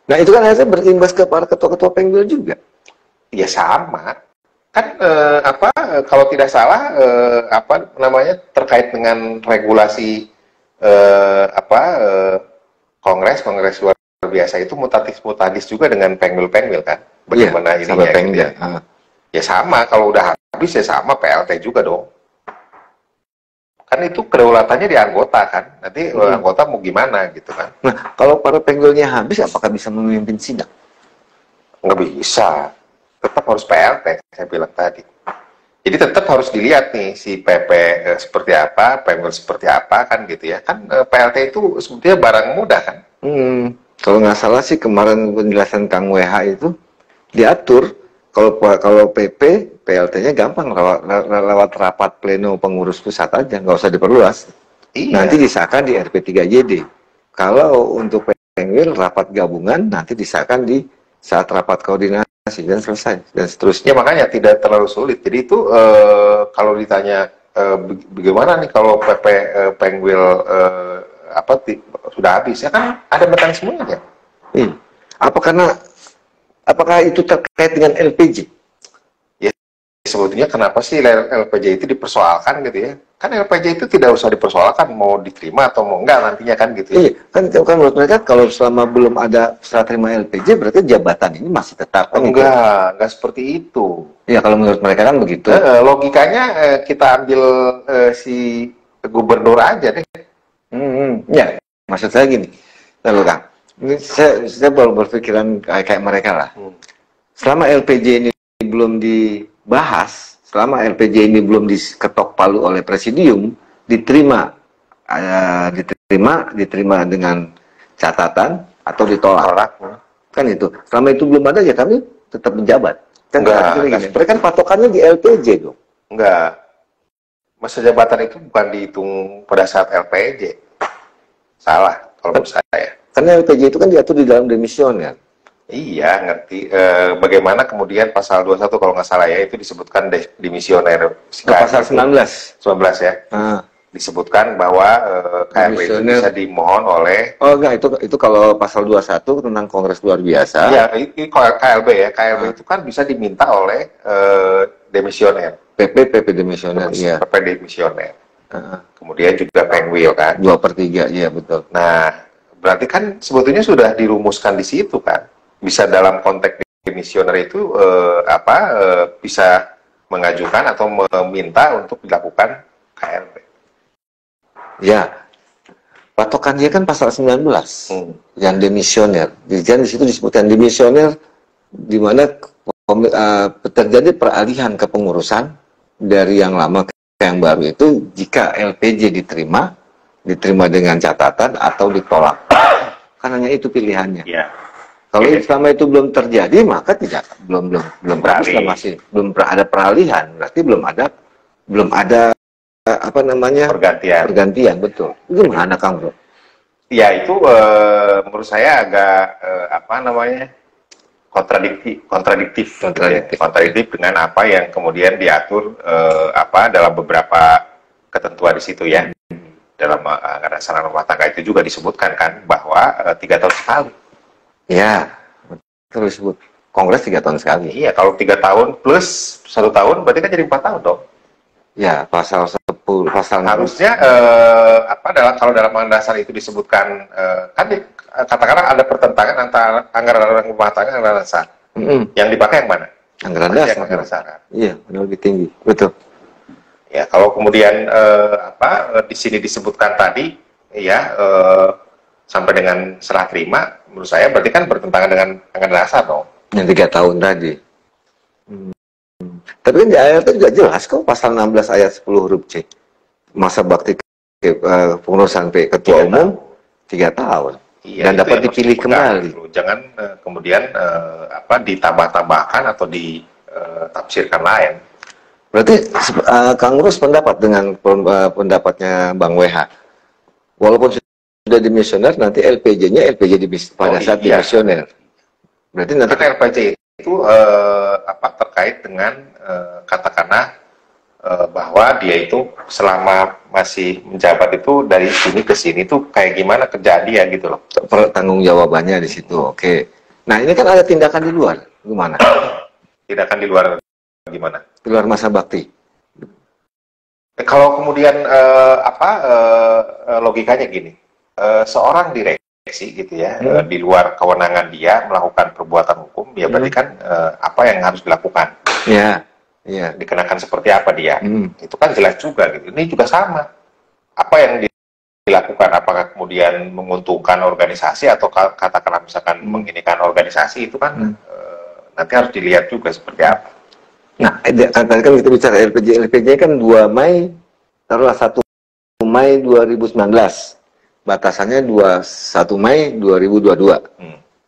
Nah itu kan akhirnya berimbas ke para ketua-ketua Penggil juga. Ya sama. Kan kalau tidak salah apa namanya terkait dengan regulasi kongres luar biasa itu mutatis mutandis juga dengan Penggil kan. Bagaimana Iya, ininya sampai gitu ya. Ya sama, kalau udah habis ya sama PLT juga dong. Kan itu kedaulatannya di anggota kan. Nanti anggota mau gimana gitu kan. Nah, kalau para Penggilnya habis, apakah bisa memimpin sidang? Nggak bisa. Tetap harus PLT, saya bilang tadi. Jadi tetap harus dilihat nih si PP seperti apa, Penggil seperti apa kan gitu ya. Kan PLT itu sebetulnya barang mudah kan. Kalau nggak salah sih kemarin penjelasan Kang WH itu diatur kalau PP PLT-nya gampang lewat rapat pleno pengurus pusat aja, nggak usah diperluas. Iya. Nanti disahkan di RP3JD. Kalau untuk Penggil rapat gabungan nanti disahkan di saat rapat koordinasi dan selesai dan seterusnya. Ya makanya tidak terlalu sulit. Jadi itu kalau ditanya bagaimana nih kalau PP Penggil sudah habis ya kan ada mekanismenya. Apakah itu terkait dengan LPJ? Ya sebetulnya kenapa sih LPJ itu dipersoalkan gitu ya? Kan LPJ itu tidak usah dipersoalkan mau diterima atau mau enggak nantinya kan gitu ya. Iya, kan menurut mereka kalau selama belum ada serah terima LPJ berarti jabatan ini masih tetap kan? Enggak seperti itu. Iya, kalau menurut mereka kan begitu. Logikanya kita ambil si gubernur aja deh. Ya, maksud saya gini, lalu Kang, ini saya baru berpikiran kayak mereka lah. Selama LPJ ini belum dibahas, selama LPJ ini belum diketok palu oleh presidium, diterima dengan catatan atau ditolak. Kan itu. Selama itu belum ada ya kami tetap menjabat. Kan mereka kan patokannya di LPJ dong. Enggak. Masa jabatan itu bukan dihitung pada saat LPJ. Salah kalau menurut saya. Karena LPJ itu kan diatur di dalam demisioner. Iya, ngerti. Bagaimana kemudian pasal 21 kalau nggak salah ya, itu disebutkan demisioner. Pasal 19. 19 ya. Disebutkan bahwa KLB itu bisa dimohon oleh... Oh enggak, itu kalau pasal 21 tentang Kongres Luar Biasa. Iya, ini KLB ya. KLB itu kan bisa diminta oleh demisioner. PP demisioner, iya. PP demisioner. Kemudian juga Penggil kan. 2/3, iya betul. Nah, berarti kan sebetulnya sudah dirumuskan di situ kan. Bisa dalam konteks demisioner itu bisa mengajukan atau meminta untuk dilakukan KLB. Ya, patokannya kan pasal 19 yang demisioner. Jadi di situ disebutkan demisioner di mana terjadi peralihan kepengurusan dari yang lama ke yang baru itu jika LPJ diterima dengan catatan atau ditolak. Kan hanya itu pilihannya. Ya. Kalau selama itu belum terjadi maka belum belum ada peralihan, berarti belum ada pergantian betul. Itu gimana Kang Bro? Ya itu menurut saya agak kontradiktif dengan apa yang kemudian diatur dalam beberapa ketentuan di situ ya. Dalam anggaran dasar rumah tangga itu juga disebutkan kan bahwa 3 tahun sekali. Ya, terus disebut Kongres 3 tahun sekali. Iya, kalau 3 tahun plus 1 tahun berarti kan jadi 4 tahun dong. Ya, pasal 10, pasal harusnya kalau dalam anggaran dasar itu disebutkan kan katakanlah ada pertentangan antara anggaran rumah tangga dan anggaran dasar. Yang dipakai yang mana? Anggaran dasar. Iya, lebih tinggi. Betul. Ya, kalau kemudian di sini disebutkan tadi ya sampai dengan serah terima, menurut saya berarti kan bertentangan dengan anggaran dasar dong. Yang 3 tahun tadi. Tapi kan di ART juga jelas kok pasal 16 ayat 10 huruf C. Masa bakti pengurusan ketua umum 3 tahun. Iya, dan dapat dipilih kembali. Jangan kemudian ditambah-tambahkan atau ditafsirkan lain. Berarti Kang Rus pendapat dengan pendapatnya Bang WH. Walaupun sudah dimisioner, nanti LPJ-nya pada saat dimisioner. Berarti nanti LPJ itu terkait dengan katakanlah bahwa dia itu selama masih menjabat itu dari sini ke sini tuh kayak gimana kerjaan dia gitu loh. Tanggung jawabannya di situ, oke. Nah, ini kan ada tindakan di luar, gimana? Tindakan di luar gimana? Di luar masa bakti. Kalau kemudian logikanya gini, seorang direksi gitu ya, di luar kewenangan dia melakukan perbuatan hukum, ya berarti kan apa yang harus dilakukan? Ya, ya. Dikenakan seperti apa dia? Itu kan jelas juga gitu. Ini juga sama. Apa yang dilakukan? Apakah kemudian menguntungkan organisasi atau katakanlah misalkan menginikan organisasi, itu kan nanti harus dilihat juga seperti apa. Nah, tadi kan kita bicara LPJ kan 2 Mei, taruhlah 1 Mei 2019. Batasannya 21 Mei 2022.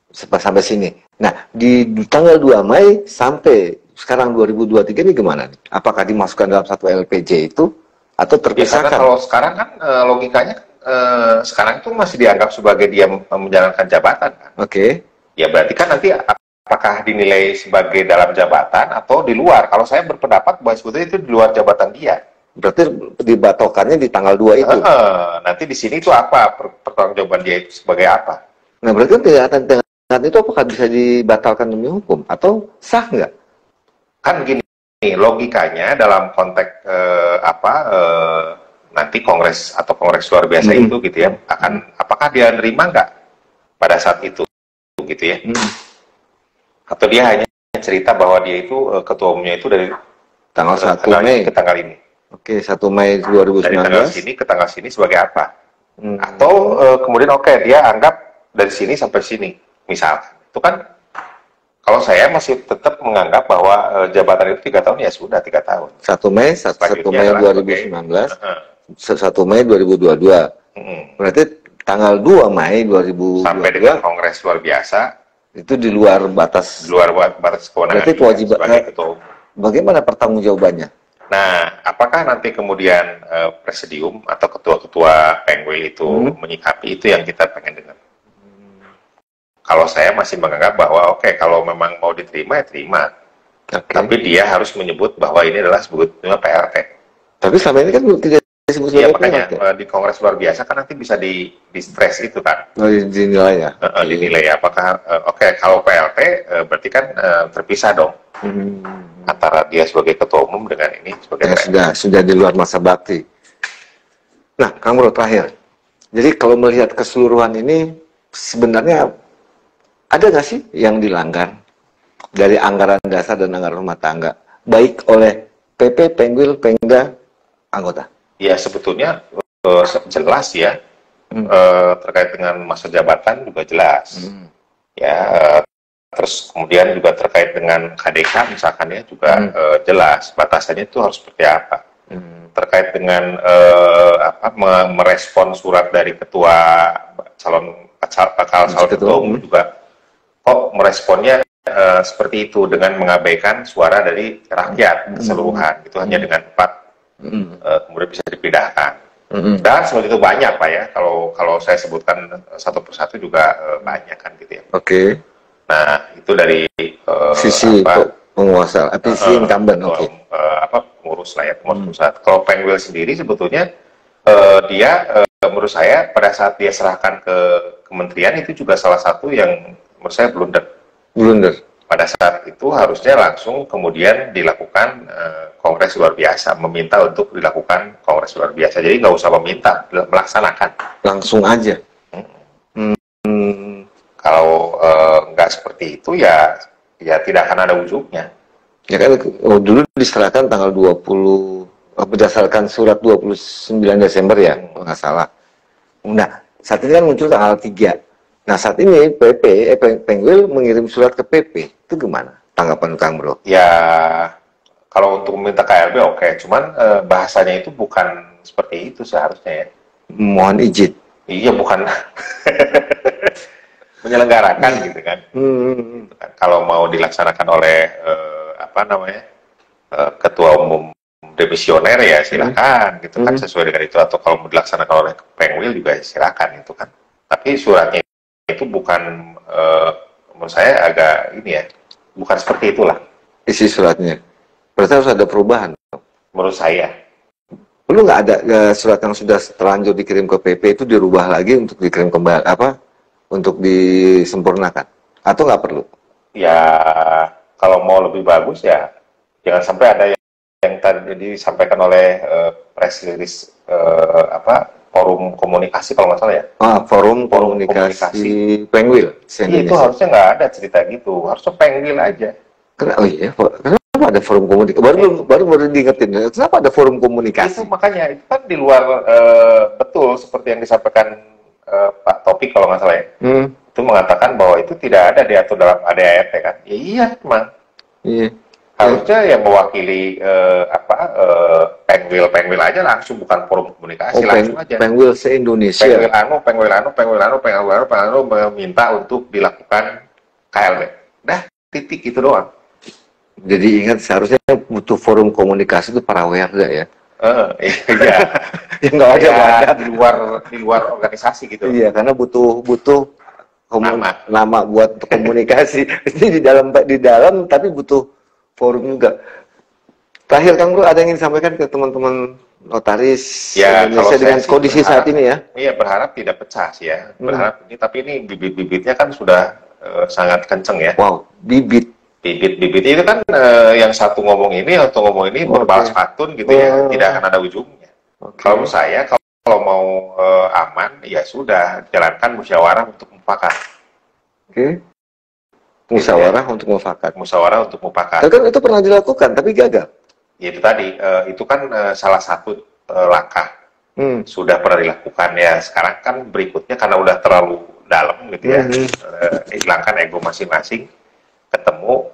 Sampai sini. Nah, di tanggal 2 Mei sampai sekarang 2023 ini gimana nih? Apakah dimasukkan dalam satu LPJ itu atau terpisahkan? Ya, kalau sekarang kan logikanya sekarang itu masih dianggap sebagai dia menjalankan jabatan kan. Oke. Ya berarti kan nanti apakah dinilai sebagai dalam jabatan atau di luar? Kalau saya berpendapat bahwa sebetulnya itu di luar jabatan dia. Berarti dibatokannya di tanggal 2 itu. Nanti di sini itu apa pertanggungjawaban dia itu sebagai apa? Nah, berarti tindakan itu apakah bisa dibatalkan demi hukum atau sah nggak? Kan gini, logikanya dalam konteks nanti kongres atau kongres luar biasa itu gitu ya, apakah dia nerima nggak pada saat itu gitu ya? Atau dia hanya cerita bahwa dia itu ketua umumnya itu dari tanggal 1 Mei ke tanggal ini. Oke, 1 Mei 2019. Dari tanggal sini ke tanggal sini sebagai apa? Atau kemudian dia anggap dari sini sampai sini, misalkan. Itu kan kalau saya masih tetap menganggap bahwa jabatan itu 3 tahun, ya sudah 3 tahun. 1 Mei 2019, 1 Mei 2022. Berarti tanggal 2 Mei 2022 sampai dengan kongres luar biasa itu di luar batas kewenangan. Berarti kewajiban sebagai ketua. Bagaimana pertanggungjawabannya? Nah, apakah nanti kemudian presidium atau ketua-ketua Pengwil itu menyikapi, itu yang kita pengen dengar. Kalau saya masih menganggap bahwa kalau memang mau diterima ya terima. Tapi dia harus menyebut bahwa ini adalah sebetulnya PRT. Tapi selama ini kan tidak disebut sebagai makanya di kongres luar biasa kan nanti bisa di stres itu kan. Dinilai ya. Dinilai apakah kalau PLT berarti kan terpisah dong. Antara dia sebagai ketua umum dengan ini sebagai sudah di luar masa bakti. Nah, Kang Bro, terakhir. Jadi kalau melihat keseluruhan ini sebenarnya ada nggak sih yang dilanggar dari anggaran dasar dan anggaran rumah tangga, baik oleh PP, Pengwil, Pengda, anggota? Ya sebetulnya jelas ya, terkait dengan masa jabatan juga jelas. Ya, terus kemudian juga terkait dengan KDK misalkan ya juga jelas batasannya itu harus seperti apa. Terkait dengan merespon surat dari ketua bakal calon ketua umum juga meresponnya seperti itu dengan mengabaikan suara dari rakyat keseluruhan, itu hanya dengan 4 kemudian bisa dipindahkan. Dan seperti itu banyak Pak ya, kalau saya sebutkan satu persatu juga banyak kan gitu ya. Oke. Nah itu dari sisi penguasa, sisi incumbent. Pengurus lah ya, pengurus pusat. Kalau Pengwil sendiri sebetulnya dia menurut saya pada saat dia serahkan ke kementerian itu juga salah satu yang menurut saya blunder. Pada saat itu harusnya langsung kemudian dilakukan kongres luar biasa, meminta untuk dilakukan kongres luar biasa. Jadi nggak usah meminta, melaksanakan. Langsung aja. Kalau nggak seperti itu ya tidak akan ada ujungnya. Ya kan dulu diserahkan tanggal 20 berdasarkan surat 29 Desember ya, kalau nggak salah. Nah, saat ini kan muncul tanggal 3. Nah, saat ini Pengwil mengirim surat ke PP. Itu gimana tanggapan Kang Bro? Ya, kalau untuk meminta KLB cuman bahasanya itu bukan seperti itu seharusnya ya. Mohon izin. Iya, bukan menyelenggarakan gitu kan. Kalau mau dilaksanakan oleh ketua umum demisioner ya silakan gitu kan, sesuai dengan itu, atau kalau mau dilaksanakan oleh Pengwil juga silakan itu kan. Tapi suratnya itu bukan menurut saya agak ini ya, bukan seperti itulah isi suratnya. Berarti harus ada perubahan menurut saya. Perlu nggak ada surat yang sudah terlanjur dikirim ke PP itu dirubah lagi untuk dikirim kembali untuk disempurnakan, Atau nggak perlu? Ya, kalau mau lebih bagus ya, jangan sampai ada yang tadi disampaikan oleh press release forum komunikasi kalau nggak salah ya. Forum komunikasi Penguil. Iya, itu harusnya nggak ada cerita gitu, harusnya Penguil aja. Oh iya, kenapa ada forum komunikasi? Baru diingetin. Kenapa ada forum komunikasi? Itu makanya, itu kan di luar betul seperti yang disampaikan Pak Topik kalau nggak salah ya. Itu mengatakan bahwa itu tidak ada diatur dalam ADART kan. Ya, iya, teman. Iya. Harusnya yang mewakili Penguil aja langsung, bukan forum komunikasi, langsung aja. Penguil se-Indonesia. Penguil meminta untuk dilakukan KLB. Dah, titik itu doang. Jadi ingat, seharusnya butuh forum komunikasi itu para werda ya. Iya. Ya nggak ada ya, di luar organisasi gitu. Iya, karena butuh nama buat komunikasi. Ini di dalam tapi butuh forum juga. Terakhir Kang Bro, ada yang ingin disampaikan ke teman-teman notaris Indonesia dengan kondisi saat ini ya? Iya, berharap tidak pecah sih ya. Berharap ini, tapi ini bibit-bibitnya kan sudah sangat kenceng ya. Wow, bibit itu kan yang satu ngomong ini, atau ngomong ini berbalas pantun gitu ya, tidak akan ada ujungnya. Kalau saya, kalau mau aman, ya sudah, jalankan musyawarah untuk mufakat. Musyawarah untuk mufakat. Musyawarah untuk mufakat. Kan itu pernah dilakukan, tapi gagal. Ya, itu tadi, itu kan salah satu langkah. Sudah pernah dilakukan ya. Sekarang kan berikutnya karena udah terlalu dalam gitu ya, hilangkan ego masing-masing, ketemu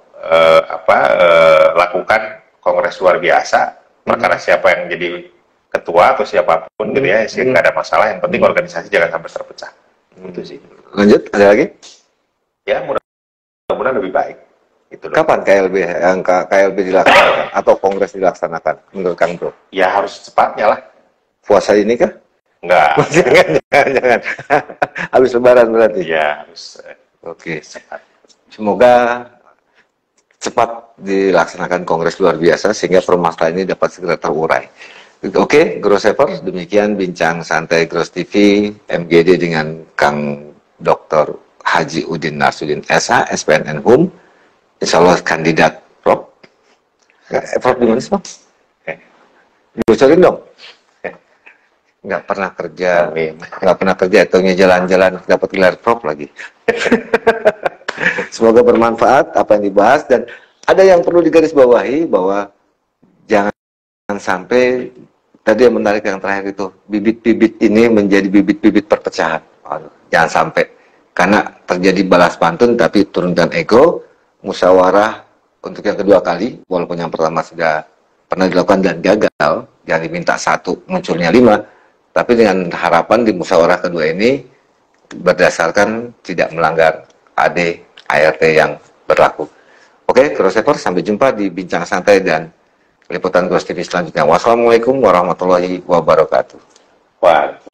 lakukan kongres luar biasa. Perkara siapa yang jadi ketua atau siapapun gitu ya, sih nggak ada masalah. Yang penting organisasi jangan sampai terpecah. Itu sih. Lanjut, ada lagi? Ya, mudah-mudahan lebih baik. Itu kapan KLB dilaksanakan atau kongres dilaksanakan menurut Kang Bro? Ya harus cepatnya lah. Puasa ini kah? Enggak. jangan. Habis lebaran berarti? Ya, harus. Oke, cepat. Semoga cepat dilaksanakan kongres luar biasa sehingga permasalahan ini dapat segera terurai. Oke, Grossaver, demikian bincang santai Gros TV MGD dengan Kang Dr. Haji Udin Narsudin SH, SPNN HUM, insya Allah kandidat Prof. Prof di mana sih, Bang? Bocorin dong. Nggak pernah kerja, hitungnya jalan-jalan dapat gelar Prof lagi. Semoga bermanfaat apa yang dibahas, dan ada yang perlu digarisbawahi bahwa jangan sampai tadi yang menarik yang terakhir itu, bibit-bibit ini menjadi bibit-bibit perpecahan. Jangan sampai, karena terjadi balas pantun tapi turunkan ego. Musyawarah untuk yang kedua kali, walaupun yang pertama sudah pernah dilakukan dan gagal, yang diminta 1 munculnya 5, tapi dengan harapan di musyawarah kedua ini berdasarkan tidak melanggar AD ART yang berlaku. Oke, Grossaver, sampai jumpa di bincang santai dan liputan Gros TV selanjutnya. Wassalamualaikum warahmatullahi wabarakatuh. Waalaikumsalam.